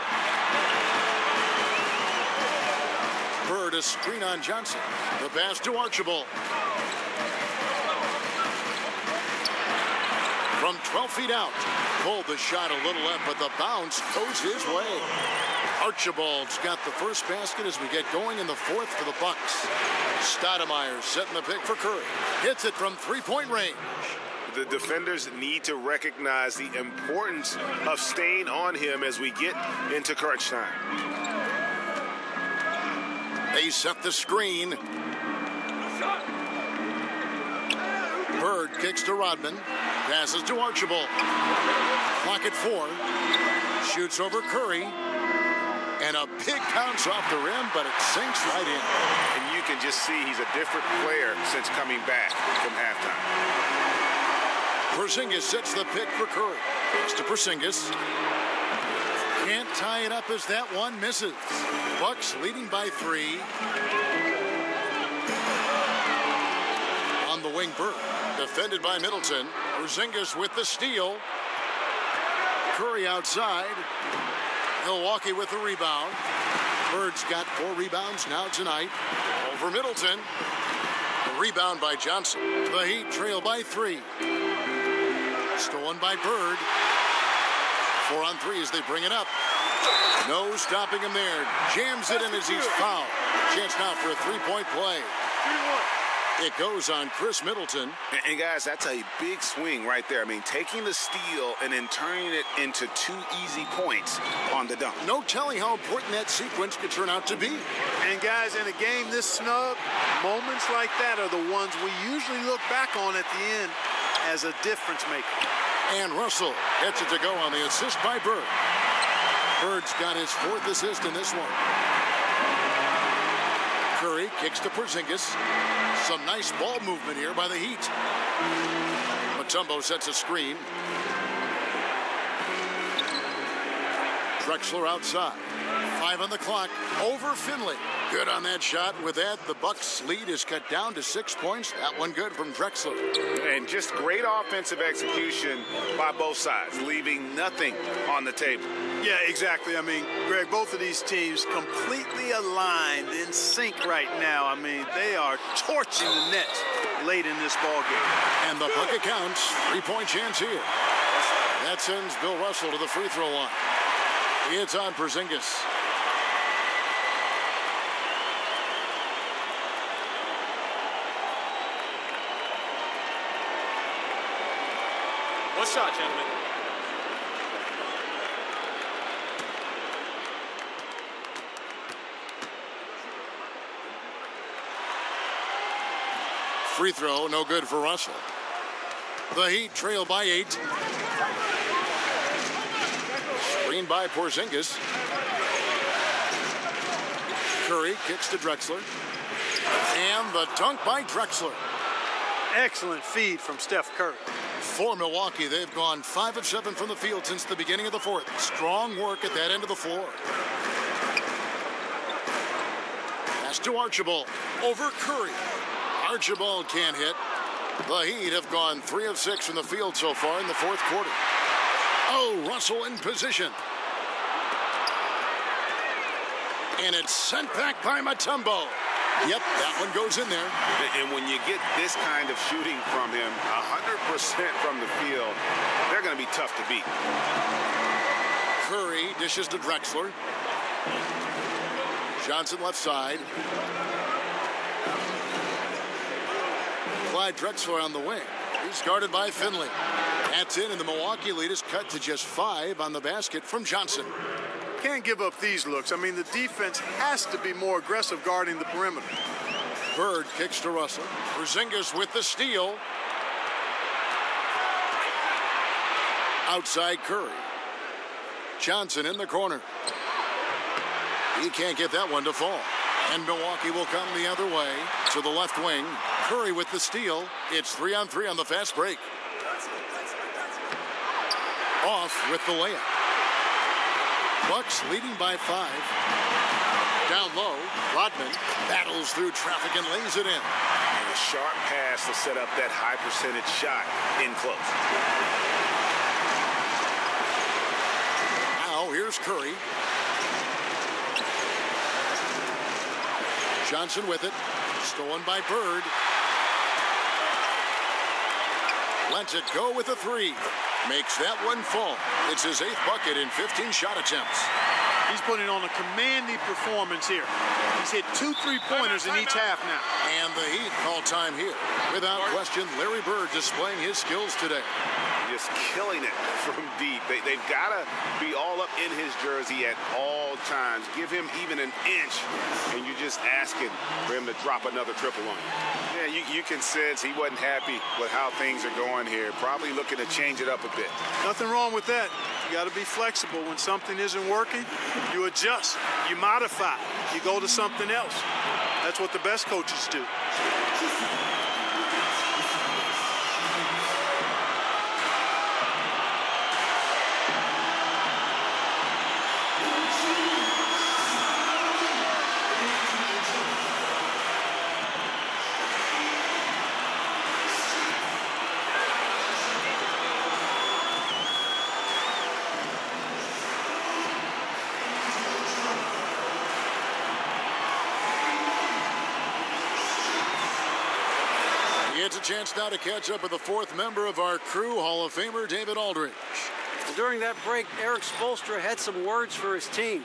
Bird a screen on Johnson. The pass to Archibald. From 12 feet out, pulled the shot a little left, but the bounce goes his way. Archibald's got the first basket as we get going in the fourth for the Bucks. Stoudemire setting the pick for Curry. Hits it from three-point range. The defenders need to recognize the importance of staying on him as we get into crunch time. They set the screen. Bird kicks to Rodman. Passes to Archibald. Clock at 4. Shoots over Curry. And a big bounce off the rim, but it sinks right in. And you can just see he's a different player since coming back from halftime. Porzingis sets the pick for Curry. Pass to Porzingis. Can't tie it up as that one misses. Bucks leading by 3. On the wing, Bird. Defended by Middleton. Porzingis with the steal. Curry outside. Milwaukee with the rebound. Bird's got 4 rebounds now tonight. Over Middleton. The rebound by Johnson. The Heat trail by 3. Stolen by Bird. 4 on 3 as they bring it up. No stopping him there. Jams it in as he's fouled. Chance now for a three-point play. It goes on Chris Middleton. And guys, that's a big swing right there. I mean, taking the steal and then turning it into 2 easy points on the dunk. No telling how important that sequence could turn out to be. And guys, in a game this snug, moments like that are the ones we usually look back on at the end as a difference maker. And Russell gets it to go on the assist by Bird. Bird's got his 4th assist in this one. Curry kicks to Porzingis. Some nice ball movement here by the Heat. Mutombo sets a screen. Drexler outside. 5 on the clock. Over Finley. Good on that shot. With that, the Bucks' lead is cut down to 6 points. That one good from Drexler. And just great offensive execution by both sides, leaving nothing on the table. Yeah, exactly. I mean, Greg, both of these teams completely aligned, in sync right now. I mean, they are torching the Nets late in this ball game. And the bucket counts. 3-point chance here. That sends Bill Russell to the free throw line. It's on Porzingis. One shot, gentlemen. Free throw, no good for Russell. The Heat trail by 8. Screen by Porzingis. Curry kicks to Drexler. And the dunk by Drexler. Excellent feed from Steph Curry. For Milwaukee, they've gone 5 of 7 from the field since the beginning of the 4th. Strong work at that end of the floor. Pass to Archibald. Over Curry. Archibald can't hit. The Heat have gone 3 of 6 from the field so far in the 4th quarter. Oh, Russell in position. And it's sent back by Mutombo. Yep, that one goes in there. And when you get this kind of shooting from him, 100% from the field, they're going to be tough to beat. Curry dishes to Drexler. Johnson left side. Clyde Drexler on the wing. He's guarded by Finley. That's in, and the Milwaukee lead is cut to just 5 on the basket from Johnson. Can't give up these looks. I mean, the defense has to be more aggressive guarding the perimeter. Bird kicks to Russell. Porzingis with the steal. Outside Curry. Johnson in the corner. He can't get that one to fall. And Milwaukee will come the other way to the left wing. Curry with the steal. It's 3 on 3 on the fast break. Off with the layup. Bucks leading by 5. Down low, Rodman battles through traffic and lays it in. And a sharp pass to set up that high percentage shot in close. Now here's Curry. Johnson with it. Stolen by Bird. Lets it go with a 3. Makes that one fall. It's his 8th bucket in 15 shot attempts. He's putting on a commanding performance here. He's hit 2 3-pointers in each half now. And the Heat call time here. Without question, Larry Bird displaying his skills today. Just killing it from deep. They've got to be all up in his jersey at all times. Give him even an inch, and you're just asking for him to drop another triple on you. Yeah, you can sense he wasn't happy with how things are going here. Probably looking to change it up a bit. Nothing wrong with that. You got to be flexible. When something isn't working, you adjust, you modify, you go to something else. That's what the best coaches do. It's a chance now to catch up with the 4th member of our crew, Hall of Famer David Aldridge. Well, during that break, Eric Spoelstra had some words for his team.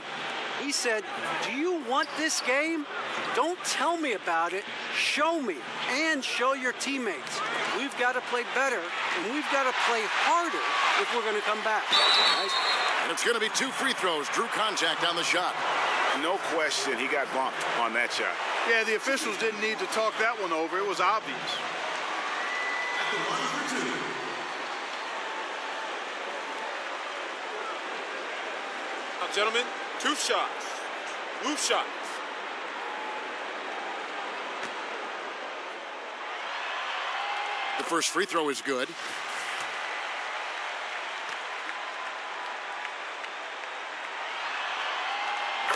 He said, "Do you want this game? Don't tell me about it. Show me and show your teammates. We've got to play better, and we've got to play harder if we're going to come back." And it's going to be 2 free throws. Drew contact on the shot. No question, he got bumped on that shot. Yeah, the officials didn't need to talk that one over. It was obvious. Now, gentlemen, 2 shots. Move shots. The first free throw is good.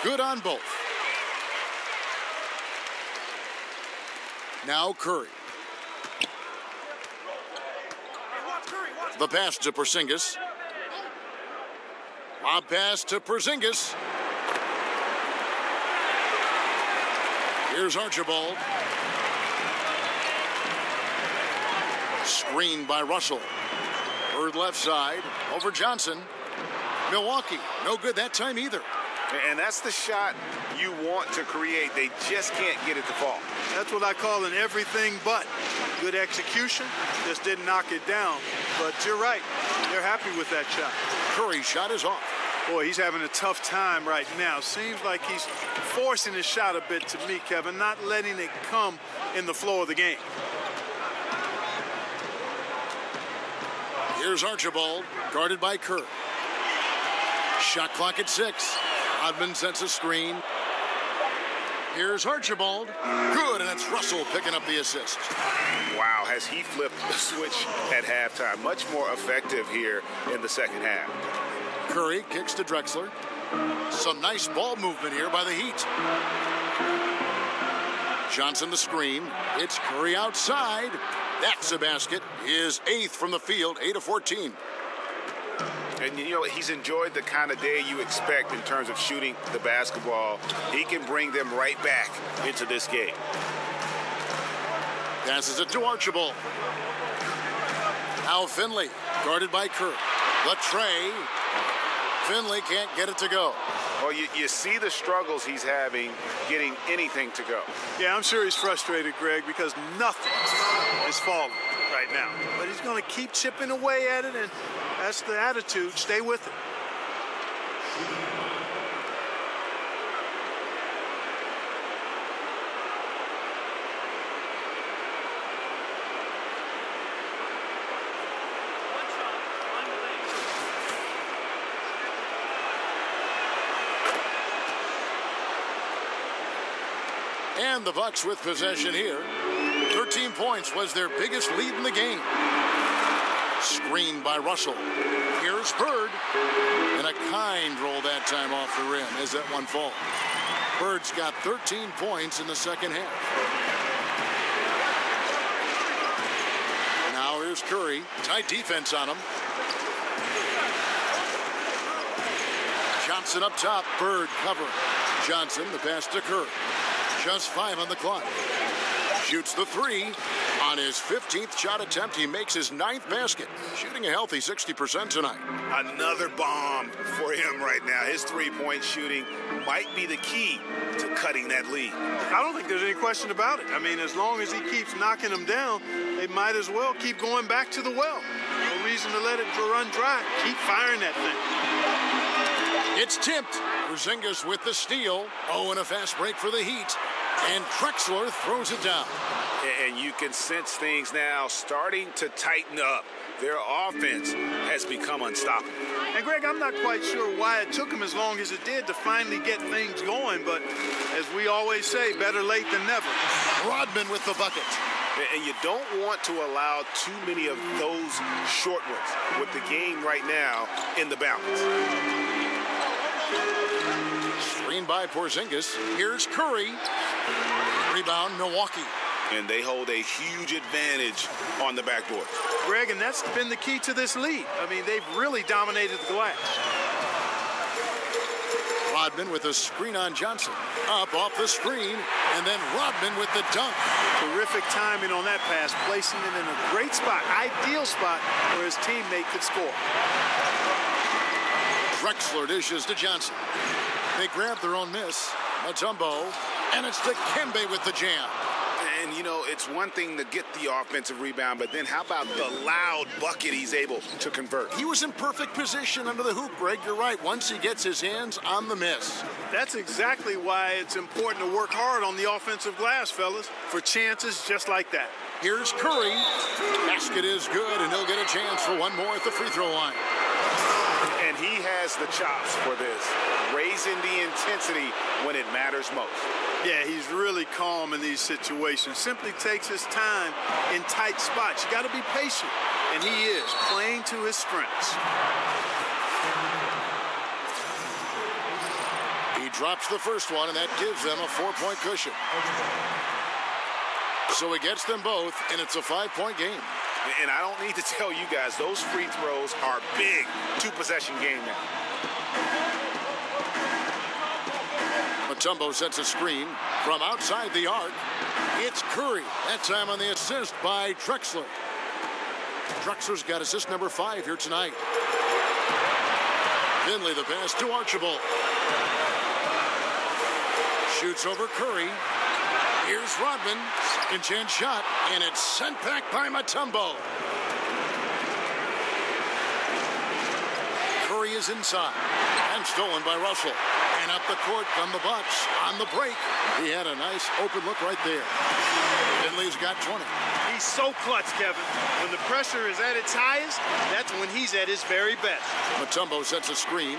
Good on both. Now Curry. The pass to Porzingis. Lob pass to Porzingis. Here's Archibald. Screened by Russell. Bird left side over Johnson. Milwaukee, no good that time either. And that's the shot you want to create. They just can't get it to fall. That's what I call an everything but. Good execution, just didn't knock it down. But you're right, they're happy with that shot. Curry's shot is off. Boy, he's having a tough time right now. Seems like he's forcing his shot a bit to me, Kevin, not letting it come in the flow of the game. Here's Archibald, guarded by Kerr. Shot clock at 6. Rodman sends a screen. Here's Archibald. Good, and that's Russell picking up the assist. Wow, has he flipped the switch at halftime. Much more effective here in the second half. Curry kicks to Drexler. Some nice ball movement here by the Heat. Johnson the screen. It's Curry outside. That's a basket. His 8th from the field, 8 of 14. And, you know, he's enjoyed the kind of day you expect in terms of shooting the basketball. He can bring them right back into this game. Passes it to Archibald. Now Finley, guarded by Kerr. The tray. Finley can't get it to go. Well, you see the struggles he's having getting anything to go. Yeah, I'm sure he's frustrated, Greg, because nothing is falling right now. But he's going to keep chipping away at it, and that's the attitude. Stay with it. And the Bucks with possession here. 13 points was their biggest lead in the game. Screened by Russell. Here's Bird. And a kind roll that time off the rim as that one falls. Bird's got 13 points in the second half. Now here's Curry. Tight defense on him. Johnson up top. Bird covering. Johnson, the pass to Curry. Just 5 on the clock. Shoots the 3. On his 15th shot attempt, he makes his 9th basket. Shooting a healthy 60% tonight. Another bomb for him right now. His three-point shooting might be the key to cutting that lead. I don't think there's any question about it. I mean, as long as he keeps knocking them down, they might as well keep going back to the well. No reason to let it run dry. Keep firing that thing. It's tipped. Porzingis with the steal. Oh, and a fast break for the Heat. And Drexler throws it down. And you can sense things now starting to tighten up. Their offense has become unstoppable. And, Greg, I'm not quite sure why it took him as long as it did to finally get things going. But as we always say, better late than never. Rodman with the bucket. And you don't want to allow too many of those short ones with the game right now in the balance. Screened by Porzingis. Here's Curry. Rebound, Milwaukee. And they hold a huge advantage on the backboard. Greg, and that's been the key to this lead. I mean, they've really dominated the glass. Rodman with a screen on Johnson. Up off the screen, and then Rodman with the dunk. Terrific timing on that pass, placing it in a great spot, ideal spot where his teammate could score. Drexler dishes to Johnson. They grab their own miss. Mutombo, and it's to Kembe with the jam. And, you know, it's one thing to get the offensive rebound, but then how about the loud bucket he's able to convert? He was in perfect position under the hoop, Greg. You're right. Once he gets his hands on the miss. That's exactly why it's important to work hard on the offensive glass, fellas, for chances just like that. Here's Curry. Basket is good, and he'll get a chance for one more at the free throw line. And he has the chops for this, raising the intensity when it matters most. Yeah, he's really calm in these situations. Simply takes his time in tight spots. You got to be patient, and he is playing to his strengths. He drops the first one, and that gives them a 4-point cushion. So he gets them both, and it's a 5-point game. And I don't need to tell you guys, those free throws are big. 2-possession game now. Mutombo sets a screen from outside the arc. It's Curry. That time on the assist by Drexler. Drexler's got assist number 5 here tonight. Finley the pass to Archibald. Shoots over Curry. Here's Rodman. Second chance shot, and it's sent back by Mutombo. Curry is inside and stolen by Russell. And up the court come the Bucks on the break. He had a nice open look right there. Finley's got 20. He's so clutch, Kevin. When the pressure is at its highest, that's when he's at his very best. Mutombo sets a screen.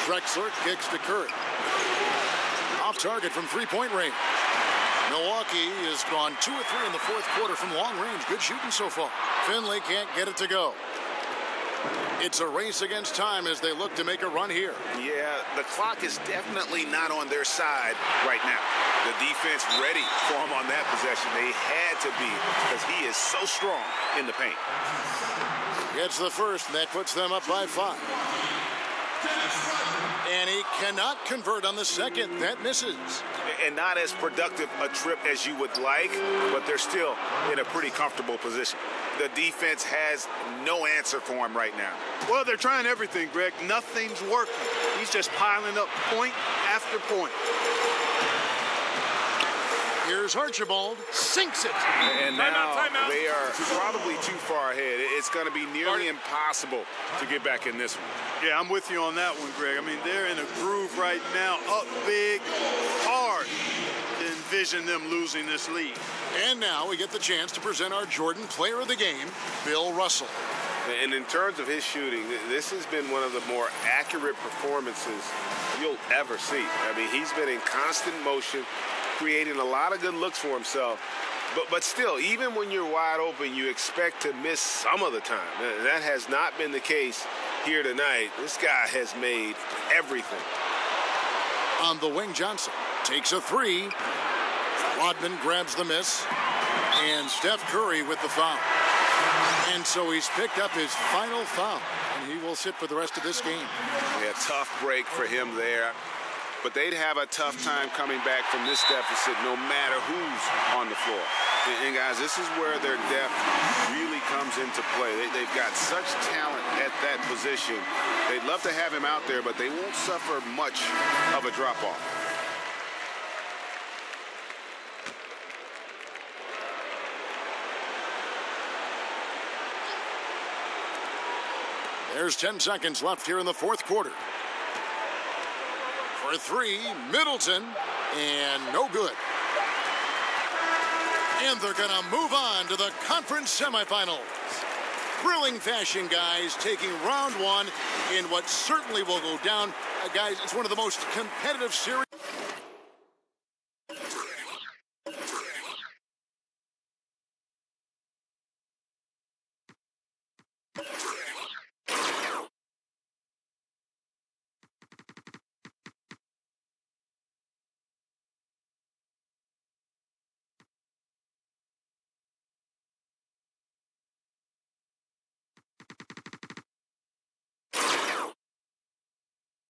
Drexler kicks to Curry. Off target from three-point range. Milwaukee has gone 2 of 3 in the fourth quarter from long range. Good shooting so far. Finley can't get it to go. It's a race against time as they look to make a run here. Yeah, the clock is definitely not on their side right now. The defense ready for him on that possession. They had to be because he is so strong in the paint. Gets the first, and that puts them up by 5. And he cannot convert on the second. That misses. And not as productive a trip as you would like, but they're still in a pretty comfortable position. The defense has no answer for him right now. Well, they're trying everything, Greg. Nothing's working. He's just piling up point after point. Here's Archibald. Sinks it. And now they are probably too far ahead. It's going to be nearly impossible to get back in this one. Yeah, I'm with you on that one, Greg. I mean, they're in a groove right now, up big, hard to envision them losing this lead. And now we get the chance to present our Jordan Player of the Game, Bill Russell. And in terms of his shooting, this has been one of the more accurate performances you'll ever see. I mean, he's been in constant motion, creating a lot of good looks for himself. But still, even when you're wide open, you expect to miss some of the time. That has not been the case here tonight. This guy has made everything. On the wing, Johnson takes a 3. Rodman grabs the miss. And Steph Curry with the foul. And so he's picked up his final foul. And he will sit for the rest of this game. Yeah, tough break for him there. But they'd have a tough time coming back from this deficit no matter who's on the floor. And guys, this is where their depth really comes into play. They've got such talent at that position. They'd love to have him out there, but they won't suffer much of a drop-off. There's 10 seconds left here in the fourth quarter. For 3, Middleton, and no good. And they're going to move on to the conference semifinals. Thrilling fashion, guys, taking round 1 in what certainly will go down. Guys, it's one of the most competitive series.